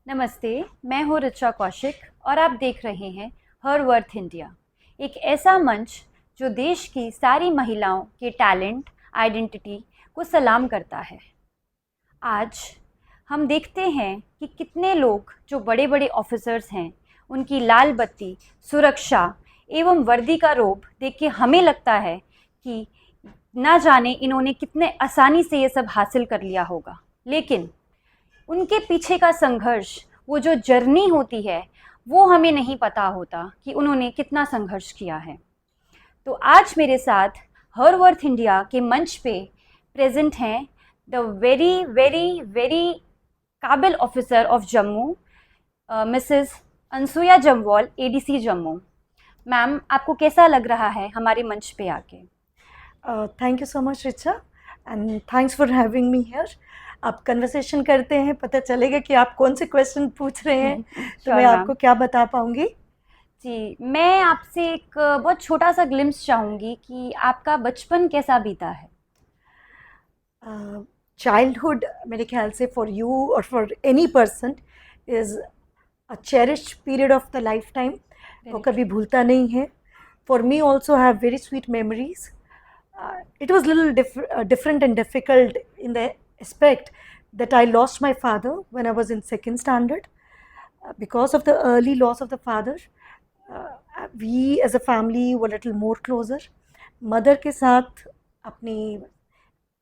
नमस्ते, मैं हूँ ऋचा कौशिक और आप देख रहे हैं हर वर्थ इंडिया, एक ऐसा मंच जो देश की सारी महिलाओं के टैलेंट, आइडेंटिटी को सलाम करता है। आज हम देखते हैं कि कितने लोग जो बड़े बड़े ऑफिसर्स हैं, उनकी लाल बत्ती, सुरक्षा एवं वर्दी का रोब देख के हमें लगता है कि ना जाने इन्होंने कितने आसानी से ये सब हासिल कर लिया होगा। लेकिन उनके पीछे का संघर्ष, वो जो जर्नी होती है, वो हमें नहीं पता होता कि उन्होंने कितना संघर्ष किया है। तो आज मेरे साथ हर वर्थ इंडिया के मंच पे प्रेजेंट हैं द वेरी वेरी वेरी काबिल officer of Jammu, Mrs Anasuya Jamwal, ADC Jammu. Ma'am, आपको कैसा लग रहा है हमारे मंच पे आके? Thank you so much Richa and thanks for having me here. आप कन्वर्सेशन करते हैं, पता चलेगा कि आप कौन से क्वेश्चन पूछ रहे हैं तो श्योर मैं मैम। आपको क्या बता पाऊंगी। जी, मैं आपसे एक बहुत छोटा सा ग्लिम्स चाहूँगी कि आपका बचपन कैसा बीता है? चाइल्डहुड मेरे ख्याल से फॉर यू और for any person is a cherished period of the life time. वो वेरी कभी ट्रू। भूलता नहीं है। For me also have very sweet memories. It was little different and difficult in the aspect that I lost my father when I was in second standard. Because of the early loss of the father, we as a family were a little more closer. Mother के साथ, अपनी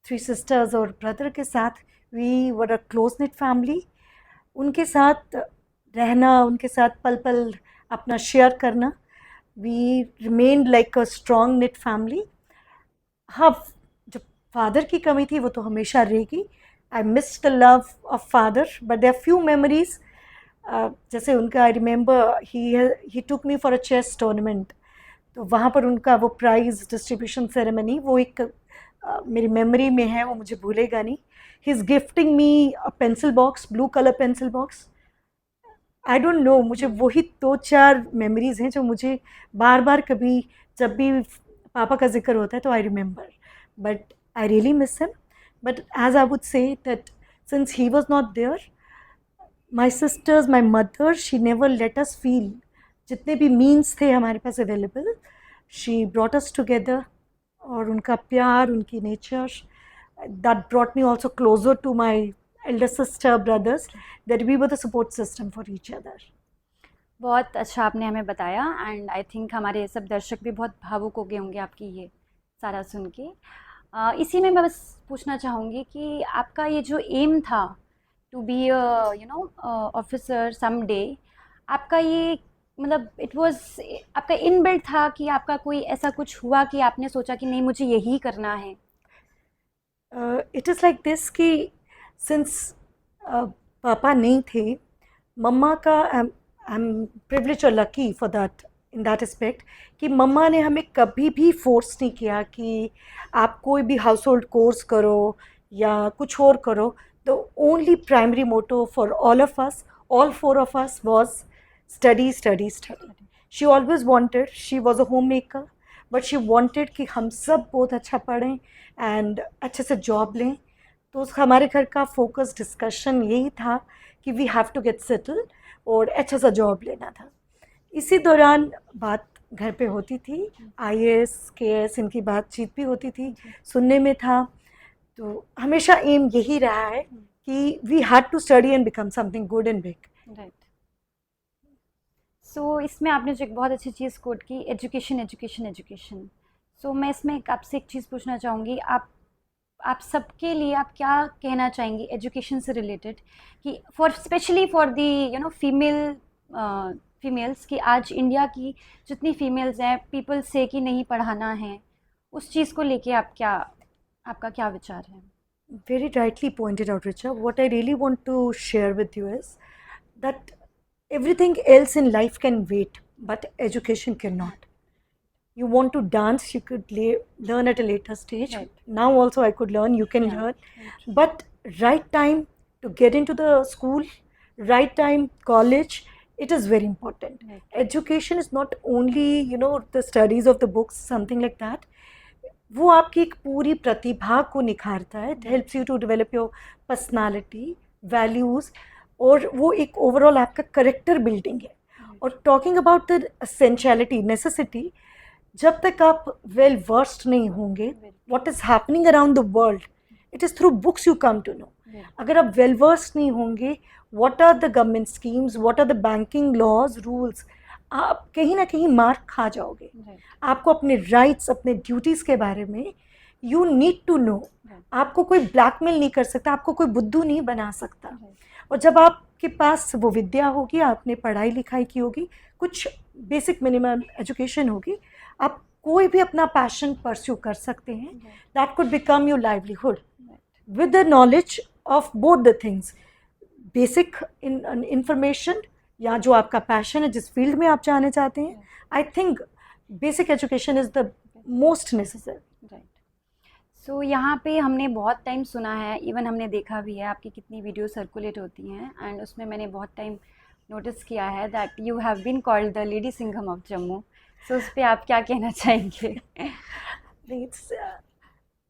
three sisters और brother के साथ we were a close knit family. उनके साथ रहना, उनके साथ पल पल अपना शेयर करना, we remained like a strong knit family. हाँ, जो फादर की कमी थी वो तो हमेशा रहेगी। I miss the love of father but there are few memories. जैसे उनका I remember he took me for a chess tournament. तो वहाँ पर उनका वो प्राइज़ डिस्ट्रीब्यूशन सेरेमनी, वो एक मेरी मेमोरी में है, वो मुझे भूलेगा नहीं। He is gifting me a pencil box, blue colour pencil box. I don't know, मुझे वही दो चार मेमोरीज हैं जो मुझे बार बार, कभी जब भी पापा का जिक्र होता है तो I remember. But I really miss him. But as I would say that since he was not there, my sisters, my mother, she never let us feel. जितने भी मीन्स थे हमारे पास available, she brought us together. और उनका प्यार, उनकी nature, that brought me also closer to my elder sister, brothers, that we were the support system for each other. बहुत अच्छा आपने हमें बताया एंड आई थिंक हमारे सब दर्शक भी बहुत भावुक हो गए होंगे आपकी ये सारा सुन के। इसी में मैं बस पूछना चाहूँगी कि आपका ये जो एम था to be officer some day, आपका ये मतलब इट वाज आपका इनबिल्ट था कि आपका कोई ऐसा कुछ हुआ कि आपने सोचा कि नहीं मुझे यही करना है? It is like this कि since पापा नहीं थे, मम्मा का I'm privileged or lucky for that, in that aspect, कि मम्मा ने हमें कभी भी फोर्स नहीं किया कि आप कोई भी हाउस होल्ड कोर्स करो या कुछ और करो। The only primary motto for all of us, all four of us, was study, study, study. She always wanted, she was a homemaker, but she wanted कि हम सब बहुत अच्छा पढ़ें एंड अच्छे से जॉब लें। तो हमारे घर का फोकस डिस्कशन यही था कि we have to get settle और अच्छा सा जॉब लेना था। इसी दौरान बात घर पे होती थी, आईएएस केएस इनकी बातचीत भी होती थी, सुनने में था। तो हमेशा एम यही रहा है कि we had to study and become something good and big. Right. So इसमें आपने जो एक बहुत अच्छी चीज़ कोट की, एजुकेशन एजुकेशन एजुकेशन। सो मैं इसमें आपसे एक चीज़ पूछना चाहूँगी, आप सबके लिए आप क्या कहना चाहेंगी एजुकेशन से रिलेटेड कि for specially for the females कि आज इंडिया की जितनी फीमेल्स हैं पीपल से कि नहीं पढ़ाना है, उस चीज़ को लेके आपका क्या विचार है? Very rightly pointed out, Richa. What I really want to share with you is that everything else in life can wait, but education cannot. You want to dance, you could learn at a later stage. Right. Now also I could learn, you can Yeah. learn. But right time to get into the school, right time college, it is very important. Right. Education is not only, the studies of the books, something like that. वो आपकी एक पूरी प्रतिभा को निखारता है। It helps you to develop your personality, values. और वो एक ओवरऑल आपका करेक्टर बिल्डिंग है. और talking about the essentiality, necessity, जब तक आप वेल वर्स्ड नहीं होंगे what is happening around the world, it is through books you come to know. अगर आप वेल वर्स्ड नहीं होंगे what are the government schemes, what are the banking laws rules, आप कहीं ना कहीं मार खा जाओगे. आपको अपने राइट्स, अपने ड्यूटीज़ के बारे में यू नीड टू नो. आपको कोई ब्लैकमेल नहीं कर सकता, आपको कोई बुद्धू नहीं बना सकता. और जब आपके पास वो विद्या होगी, आपने पढ़ाई लिखाई की होगी, कुछ बेसिक मिनिमम एजुकेशन होगी, आप कोई भी अपना पैशन परस्यू कर सकते हैं. That could become your livelihood with the knowledge of both the things, basic information या जो आपका पैशन है, जिस फील्ड में आप जाने चाहते हैं. I think basic education is the most necessary. So यहाँ पे हमने बहुत टाइम सुना है, इवन हमने देखा भी है आपकी कितनी वीडियो सर्कुलेट होती हैं, एंड उसमें मैंने बहुत टाइम नोटिस किया है that you have been called the lady Singham of Jammu. So उस पर आप क्या कहना चाहेंगे?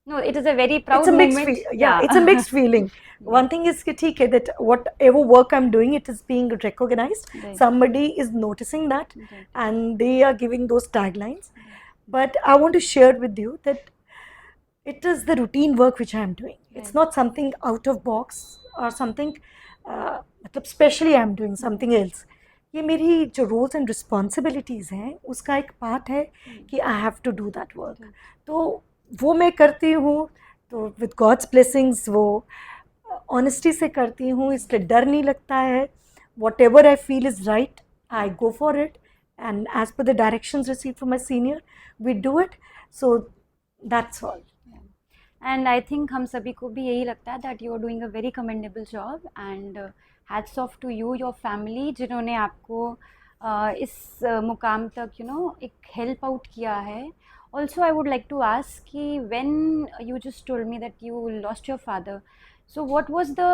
No, it is a very proud It's a mixed moment. yeah, it's a mixed feeling. One thing is कि ठीक है that whatever work I'm doing, it is being recognized. Right. Somebody is noticing that, Right. and they are giving those taglines. But I want to share with you that it is the routine work which I am doing. It's not something out of box or something. मतलब specially I am doing something else. ये मेरी जो roles and responsibilities हैं उसका एक part है कि I have to do that work. तो वो मैं करती हूँ, तो विद गॉड्स ब्लेसिंग्स वो ऑनेस्टी से करती हूँ, इसलिए डर नहीं लगता है. Whatever I feel is right, I go for it, and as per the directions receive from my senior we do it. So that's all. And I think हम सभी को भी यही लगता है that you are doing a very commendable job, and hats off to you, your family, जिन्होंने आपको इस मुकाम तक एक हेल्प आउट किया है. Also, I would like to ask कि when you just told me that you lost your father, so what was the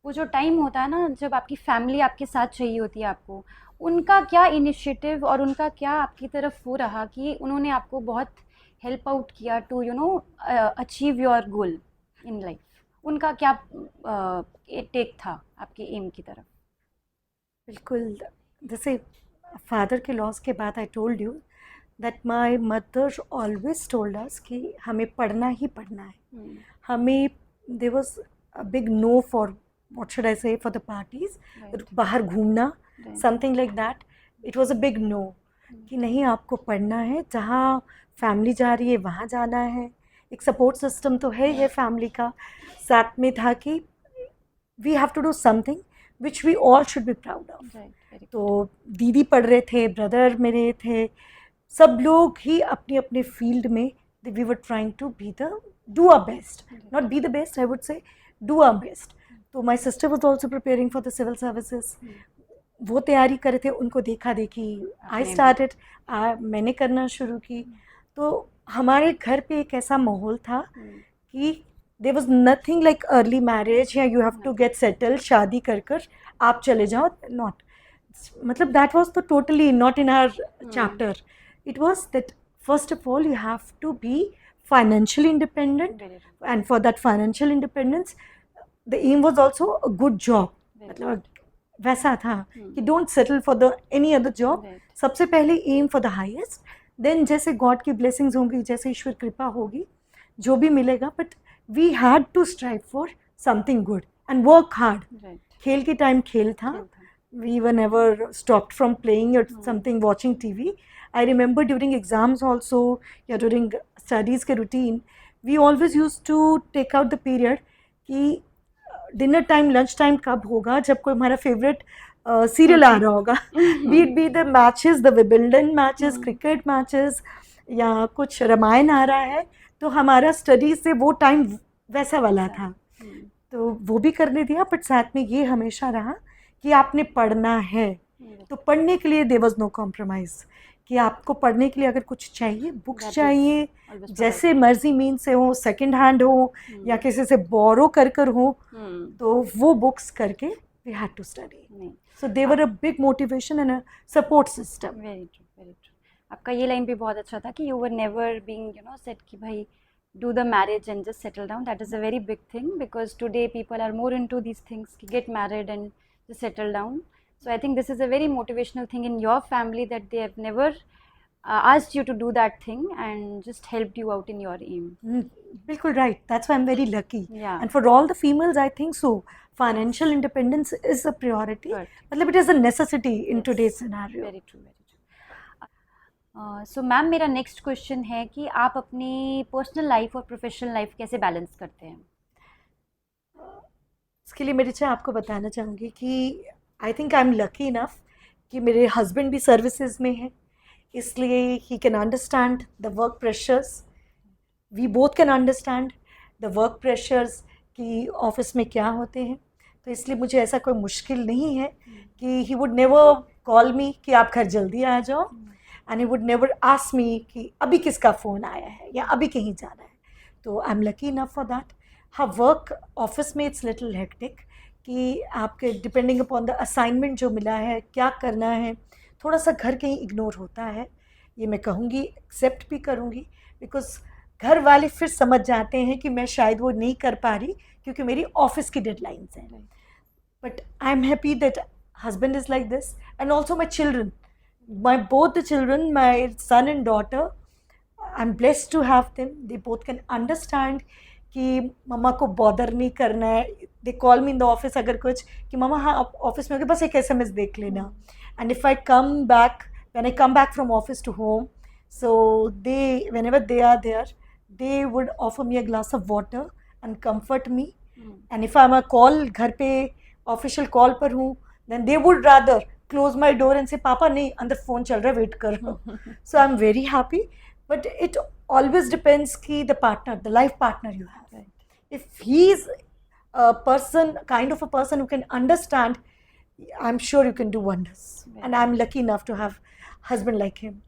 वो जो टाइम होता है ना जब आपकी फैमिली आपके साथ चाहिए होती है आपको, उनका क्या इनिशिएटिव और उनका क्या आपकी तरफ वो रहा कि उन्होंने आपको बहुत हेल्प आउट किया to achieve your goal in life? उनका क्या टेक था आपके एम की तरफ? बिल्कुल, जैसे फादर के लॉस के बाद I told you that my mother always told us कि हमें पढ़ना ही पढ़ना है. हमें there was a big no for what should I say for the parties, बाहर घूमना, something like that. It was a big no कि नहीं, आपको पढ़ना है, जहाँ फैमिली जा रही है वहाँ जाना है. एक सपोर्ट सिस्टम तो है ये फैमिली का, साथ में था कि we have to do something which we all should be proud of. तो दीदी पढ़ रहे थे, ब्रदर मेरे थे, सब लोग ही अपने अपने फील्ड में we were trying to be the do our best, not be the best, I would say do our best. तो my sister was also preparing for the civil services. वो तैयारी करे थे, उनको देखा देखी आई स्टार्टेड, मैंने करना शुरू की. तो हमारे घर पे एक ऐसा माहौल था कि there was nothing like early marriage या you have to get settled, शादी कर कर आप चले जाओ. नॉट, मतलब दैट वाज तो totally not in our chapter. It was that first of all you have to be financially independent, and for that financial independence the aim was also a good job. मतलब वैसा था कि don't settle for the any other job. सबसे पहले aim for the highest, then जैसे God की blessings होंगी, जैसे ईश्वर कृपा होगी, जो भी मिलेगा, but we had to strive for something good and work hard. खेल के टाइम खेल था. We were never stopped from playing or something, watching TV. I remember during exams also, या during studies के routine, we always used to take out the period कि dinner time, lunch time कब होगा, जब कोई हमारा favorite serial आ रहा होगा. Be it be the matches, the Wimbledon matches, cricket matches, या कुछ रामायण आ रहा है, तो हमारा studies से वो time वैसा वाला था. तो वो भी करने दिया, बट साथ में ये हमेशा रहा कि आपने पढ़ना है. तो पढ़ने के लिए there was no compromise कि आपको पढ़ने के लिए अगर कुछ चाहिए, बुक्स चाहिए, जैसे मर्जी मीन से हो, सेकंड हैंड हो या किसी से बोरो कर हो, तो वो बुक्स करके we had to study. So they were a big motivation and a support system. Very true, very true. आपका ये लाइन भी बहुत अच्छा था कि you were never being said कि भाई do the marriage and just settle down. That is a very big thing because today people are more into these things, get married and just settle down. So I think this is a very motivational thing in your family that they have never asked you to do that thing and just helped you out in your aim. Bilkul right. That's why I'm very lucky. Yeah. And for all the females, I think so. Financial independence is a priority. Right. मतलब it is a necessity in Yes. today's scenario. Very true, very true. So ma'am मेरा next question है कि आप अपनी personal life और professional life कैसे balance करते हैं? इसके लिए मैं रिचा आपको बताना चाहूँगी कि I think I am lucky enough कि मेरे हस्बैंड भी सर्विसेज में हैं, इसलिए he can understand the work pressures, we both can understand the work pressures कि ऑफिस में क्या होते हैं. तो इसलिए मुझे ऐसा कोई मुश्किल नहीं है कि ही वुड नेवर कॉल मी कि आप घर जल्दी आ जाओ, and he would never ask me कि अभी किसका फ़ोन आया है या अभी कहीं जाना है. तो आई am lucky enough for that. हाँ, वर्क ऑफिस में इट्स लिटिल हेक्टिक कि आपके डिपेंडिंग अपॉन द असाइनमेंट जो मिला है, क्या करना है, थोड़ा सा घर कहीं इग्नोर होता है. ये मैं कहूँगी, एक्सेप्ट भी करूँगी, बिकॉज घर वाले फिर समझ जाते हैं कि मैं शायद वो नहीं कर पा रही क्योंकि मेरी ऑफिस की डेडलाइंस हैं. But I am happy that husband is like this, and also my children, my both the children, my son and daughter, I'm blessed to have them. They both can understand कि मम्मा को bother नहीं करना है. They call me in the office अगर कुछ कि मम्मा हाँ आप ऑफिस में हो गए, बस एक SMS देख लेना. And if I come back, when I come back from office to home, so they whenever they are there, they would offer me a glass of water and comfort me. And if I am a call, घर पे official call पर हूँ, then they would rather close my door and say पापा नहीं अंदर phone चल रहा है, वेट करो. So I'm very happy, but it always depends कि the partner, the life partner you have. Right. If he's a person, kind of a person who can understand, I'm sure you can do wonders. Right. And I'm lucky enough to have husband like him.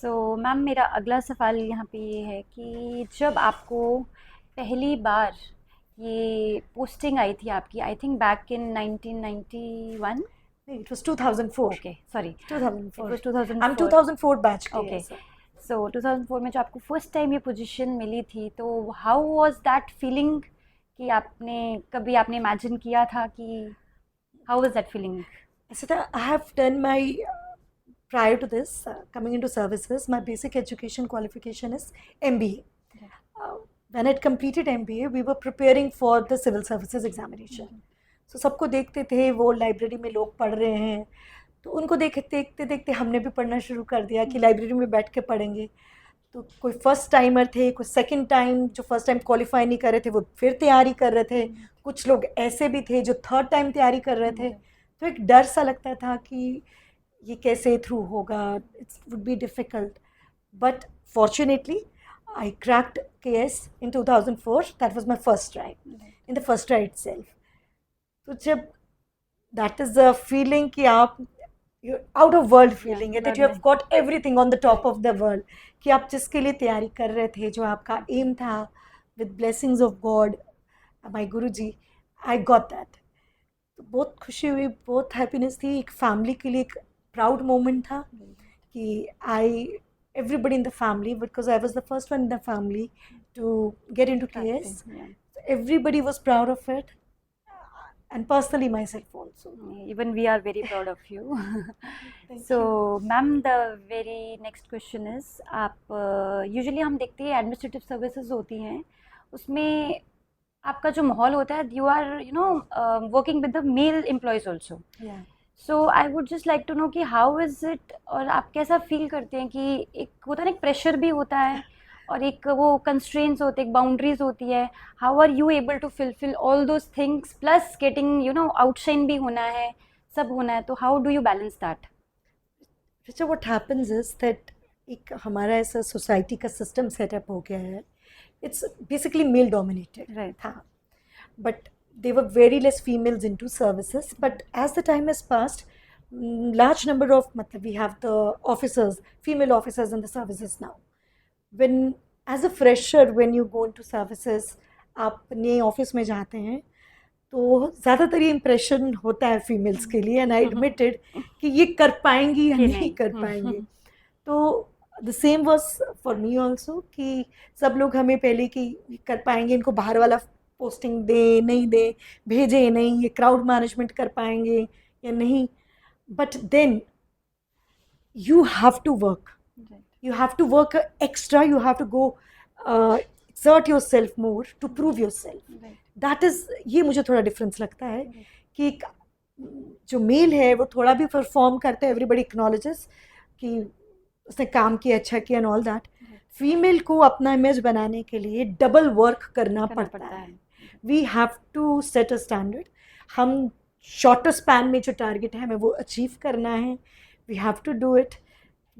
So ma'am मेरा अगला सवाल यहाँ पे ये है कि जब आपको पहली बार ये पोस्टिंग आई थी आपकी, I think back in 1991. It was 2004. Okay sorry, 2004. it was 2004. I'm 2004 batch के. Okay. yes, sir. सो 2004 में जो आपको फर्स्ट टाइम ये पोजीशन मिली थी, तो हाउ वाज दैट फीलिंग कि कभी आपने इमेजिन किया था कि how was that feeling? Asita, I have done my prior to this coming into services, my basic education qualification is MBA. When I had completed MBA, we were preparing for the civil services examination. So सबको देखते थे, वो library में लोग पढ़ रहे हैं, तो उनको देखते देखते हमने भी पढ़ना शुरू कर दिया कि लाइब्रेरी में बैठ के पढ़ेंगे. तो कोई फर्स्ट टाइमर थे, कोई सेकंड टाइम जो फर्स्ट टाइम क्वालिफाई नहीं कर रहे थे वो फिर तैयारी कर रहे थे, कुछ लोग ऐसे भी थे जो थर्ड टाइम तैयारी कर रहे थे. तो एक डर सा लगता था कि ये कैसे थ्रू होगा, it's would be difficult. But fortunately I cracked KS in 2004. That was my first try. In the first try itself. तो जब that is the feeling कि आप you're out of world feeling है, that you have got everything on the top of the world, कि आप जिसके लिए तैयारी कर रहे थे, जो आपका aim था, with blessings of God, my Guruji, I got that. तो बहुत खुशी हुई, बहुत happiness थी. एक family के लिए एक proud moment था कि everybody in the family, because I was the first one in the family to get into KS. Yeah. So everybody was proud of it, and personally myself also. Even we are very proud of you. Thank So ma'am, the very next question is, आप usually हम देखते हैं administrative services होती हैं, उसमें आपका जो माहौल होता है, you are working with the male employees also. Yeah. So I would just like to know कि हाउ इज़ इट, और आप कैसा फील करते हैं कि एक होता है ना, एक प्रेशर भी होता है और एक वो कंस्ट्रेंट्स होते हैं, एक बाउंड्रीज होती है. How are you able to fulfil all those things plus getting outshine भी होना है, सब होना है, तो how do you balance that? Richa, what happens is that एक हमारा ऐसा सोसाइटी का सिस्टम सेटअप हो गया है, it's basically male dominated. Right. हाँ, but there were very less females into services, but as the time has passed, large number of we have the officers, female officers in the services now. When as a fresher, when you go into services, आप नए office में जाते हैं तो ज़्यादातर ये impression होता है फीमेल्स के लिए, एंड आई एडमिटेड कि ये कर पाएंगी या नहीं कर पाएंगे. तो the same was for me also कि सब लोग हमें पहले कि कर पाएंगे, इनको बाहर वाला पोस्टिंग दे नहीं दे, भेजे नहीं, ये क्राउड मैनेजमेंट कर पाएंगे या नहीं. But then you have to work. Right. You have to work extra. You have to go exert yourself more to prove yourself. Right. That is, ये मुझे थोड़ा डिफरेंस लगता है कि एक जो मेल है वो थोड़ा भी परफॉर्म करता है, एवरीबडी एक्नॉलेजेस कि उसने काम किया, अच्छा किया एंड ऑल दैट. फीमेल को अपना इमेज बनाने के लिए डबल वर्क करना पड़ता है. We have to set a standard. हम शॉर्टर स्पैन में जो टारगेट है हमें वो अचीव करना है. We have to do it.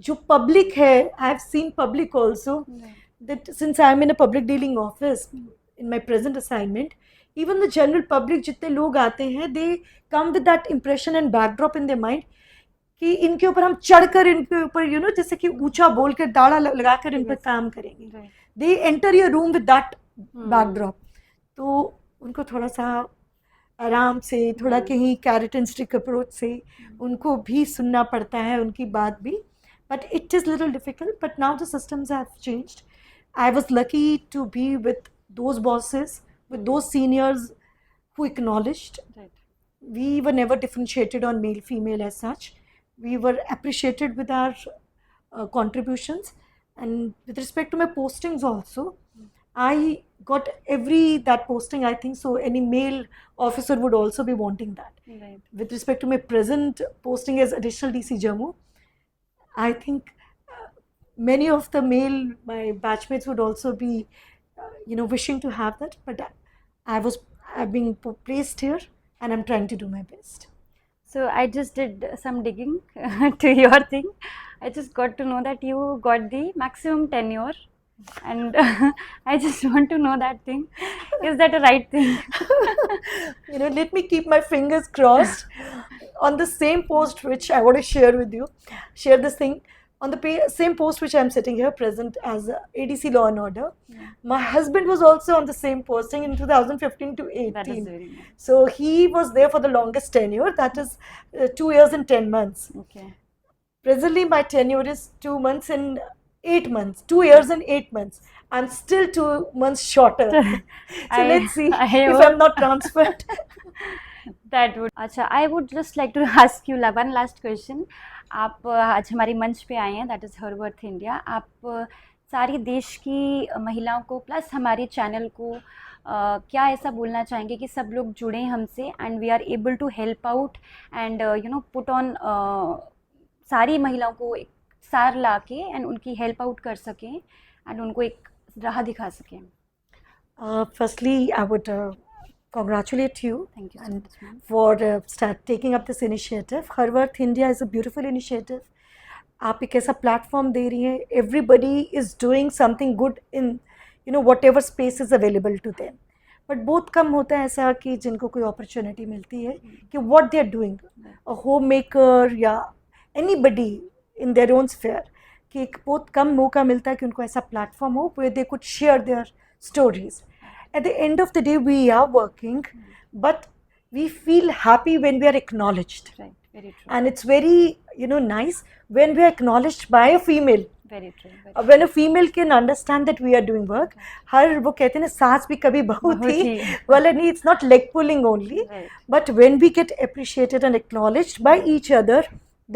जो public है, I have seen public also, that since I am in a public dealing office in my present assignment, even the general public जितने लोग आते हैं, they come with that impression and backdrop in their mind कि इनके ऊपर हम चढ़कर इनके ऊपर जैसे कि ऊंचा बोल कर दाड़ा लगाकर इन पर काम करेंगे. They enter your room with that backdrop. तो उनको थोड़ा सा आराम से, थोड़ा कहीं कैरेट एंड स्टिक अप्रोच से उनको भी सुनना पड़ता है, उनकी बात भी. But it is little difficult. But now the systems have changed. I was lucky to be with those bosses, with those seniors who acknowledged. Right. We were never differentiated on male female as such. We were appreciated with our contributions. And with respect to my postings also, I got that posting, I think so any male officer would also be wanting that. Right. With respect to my present posting as additional DC Jammu, I think many of the my batchmates would also be wishing to have that, but I've been placed here and I'm trying to do my best. So I just did some digging to your thing. I just got to know that you got the maximum tenure, and I just want to know that thing. Is that a right thing? Let me keep my fingers crossed. On the same post which I want to share this thing. On the same post which I'm sitting here present as ADC Law and Order, my husband was also on the same posting in 2015 to 18. That is very nice. So he was there for the longest tenure, that is 2 years and 10 months. Okay. Presently my tenure is 2 months and 8 months, 2 years and 8 months. I'm still 2 months shorter. So let's see if I'm not transferred. That would. अच्छा, I would just like to ask you one last question. आप आज हमारे मंच पे आए हैं, that is her worth India. आप सारी देश की महिलाओं को प्लस हमारे चैनल को क्या ऐसा बोलना चाहेंगे कि सब लोग जुड़ें हमसे and we are able to help out and put on सारी महिलाओं को एक सार ला के एंड उनकी हेल्प आउट कर सकें एंड उनको एक राह दिखा सकें. Firstly, I would congratulate you. Thank you so and much, ma'am. for taking up this initiative. Her Worth India is a beautiful initiative. आप एक ऐसा प्लेटफॉर्म दे रही हैं. Everybody is doing something good in whatever space is available to them. But बहुत कम होता है ऐसा कि जिनको कोई अपॉर्चुनिटी मिलती है कि what they are doing, a homemaker या anybody in their own sphere, कि एक बहुत कम मौका मिलता है कि उनको ऐसा प्लेटफॉर्म हो where they could share their stories. At the end of the day, we are working, but we feel happy when we are acknowledged. Right, very true. And it's very, nice when we are acknowledged by a female. Very true. When a female can understand that we are doing work, हर वो कहते हैं ना सास भी कभी बहू थी. Well, and it's not leg pulling only, Right. but when we get appreciated and acknowledged by each other,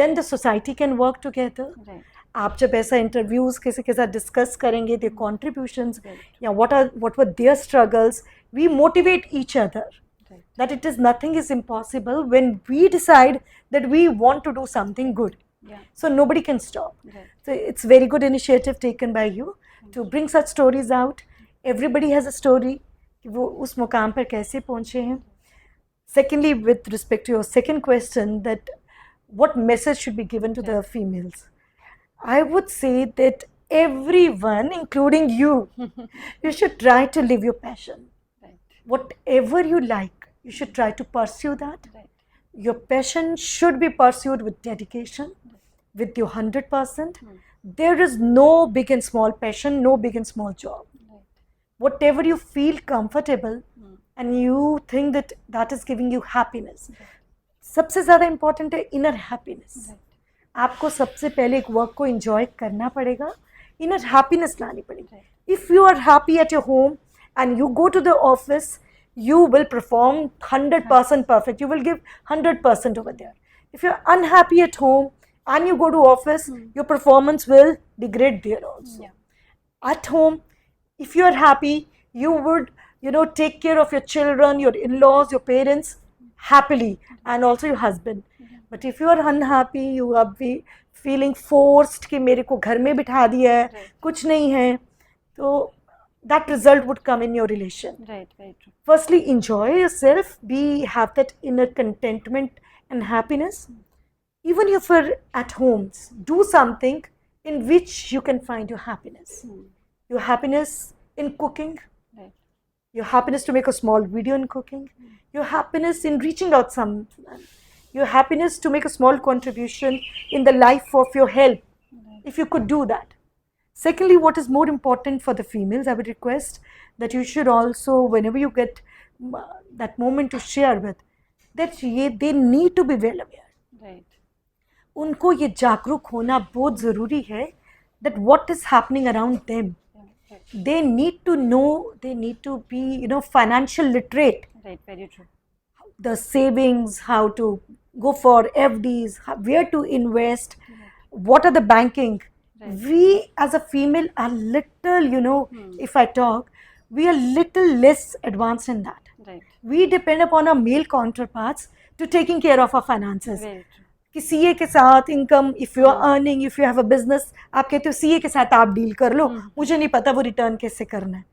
then the society can work together. Right. आप जब ऐसा इंटरव्यूज़ किसी के साथ डिस्कस करेंगे their contributions या what were their struggles, we motivate each other. Right. That it is nothing is impossible when we decide that we want to do something good. Yeah. So nobody can stop. Right. So it's very good initiative taken by you to bring such stories out. Everybody has a story कि वो उस मुकाम पर कैसे पहुँचे हैं. Secondly, with respect to your second question, that what message should be given to the females? I would say that everyone, including you, you should try to live your passion. Right. Whatever you like, you should try to pursue that. Right. Your passion should be pursued with dedication, with your 100%. There is no big and small passion, no big and small job. Right. Whatever you feel comfortable and you think that is giving you happiness. सबसे ज़्यादा important है inner happiness. Right. आपको सबसे पहले एक work को enjoy करना पड़ेगा, इनर हैप्पीनेस लानी पड़ेगी। If you are happy at your home and you go to the office, you will perform 100% perfect. You will give 100% over there. If you're unhappy at home and you go to office, your performance will degrade there also. Yeah. At home, if you are happy, you would, take care of your children, your in-laws, your parents happily, and also your husband. But if you are unhappy, you are feeling forced कि मेरे को घर में बिठा दिया है, कुछ नहीं है, तो that result would come in your relation. Right, very true. Firstly, enjoy yourself, have that inner contentment and happiness. Even if you're at home, do something in which you can find your happiness. Your happiness in cooking, Right. your happiness to make a small video in cooking, your happiness in reaching out someone, your happiness to make a small contribution in the life of your help, if you could do that. Secondly, what is more important for the females, I would request that you should also, whenever you get that moment to share with, that they need to be well aware. Right. उनको ये जागरूक होना बहुत ज़रूरी है that what is happening around them. They need to know, they need to be, financial literate. Right, very true. The savings, how to go for FDs, where to invest, what are the banking. We as a female are little, if I talk, we are little less advanced in that. Right. We depend upon our male counterparts to taking care of our finances. Very true. कि CA के साथ income, if you are earning, if you have a business, आप कहते हो CA के साथ आप deal कर लो, मुझे नहीं पता वो रिटर्न कैसे करना है.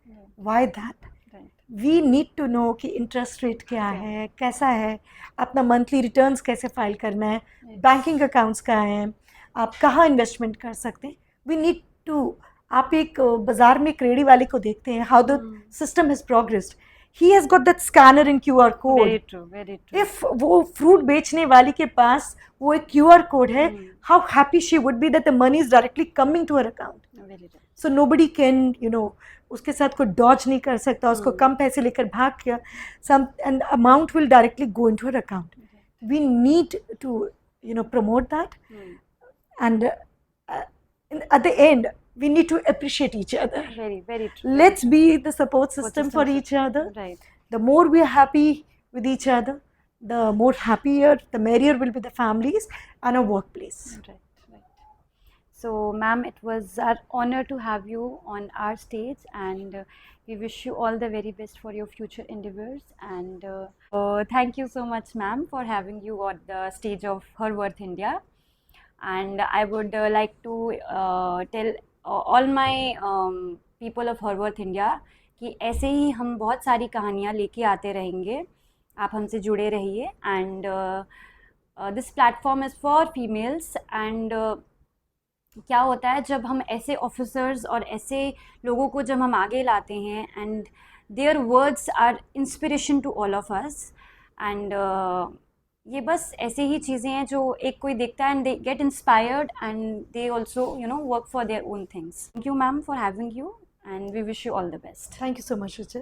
Why that? Right. We need to know कि इंटरेस्ट रेट क्या है, कैसा है, अपना मंथली रिटर्न्स कैसे फाइल करना है, बैंकिंग अकाउंट्स क्या हैं, आप कहाँ इन्वेस्टमेंट कर सकते हैं. वी नीड टू, आप एक बाजार में एक रेडी वाले को देखते हैं, how the system has progressed, he has got that scanner in QR code. Very true, very true. If वो फ्रूट बेचने वाली के पास वो एक QR कोड है, how happy she would be that the money is directly coming to her account. Very true. So nobody can, उसके साथ कोई डॉज नहीं कर सकता, उसको कम पैसे लेकर भाग गया, sum and amount will directly go into her account. We need to promote that. And at the end, we need to appreciate each other. Very, very true. Let's be the support system for each other. Right. The more we are happy with each other, the more happier, the merrier will be the families and our workplace. Right, right. So, ma'am, it was our honor to have you on our stage, and we wish you all the very best for your future endeavors. And thank you so much, ma'am, for having you on the stage of Her Worth India. And I would like to tell all my people of Her Worth India कि ऐसे ही हम बहुत सारी कहानियाँ लेके आते रहेंगे, आप हमसे जुड़े रहिए. And this platform is for females. And क्या होता है जब हम ऐसे ऑफिसर्स और ऐसे लोगों को जब हम आगे लाते हैं, and their words are inspiration to all of us. एंड ये बस ऐसे ही चीज़ें हैं जो एक कोई देखता है and they get inspired and they also work for their own things. Thank you ma'am for having you, and we wish you all the best. Thank you so much, Ruchir.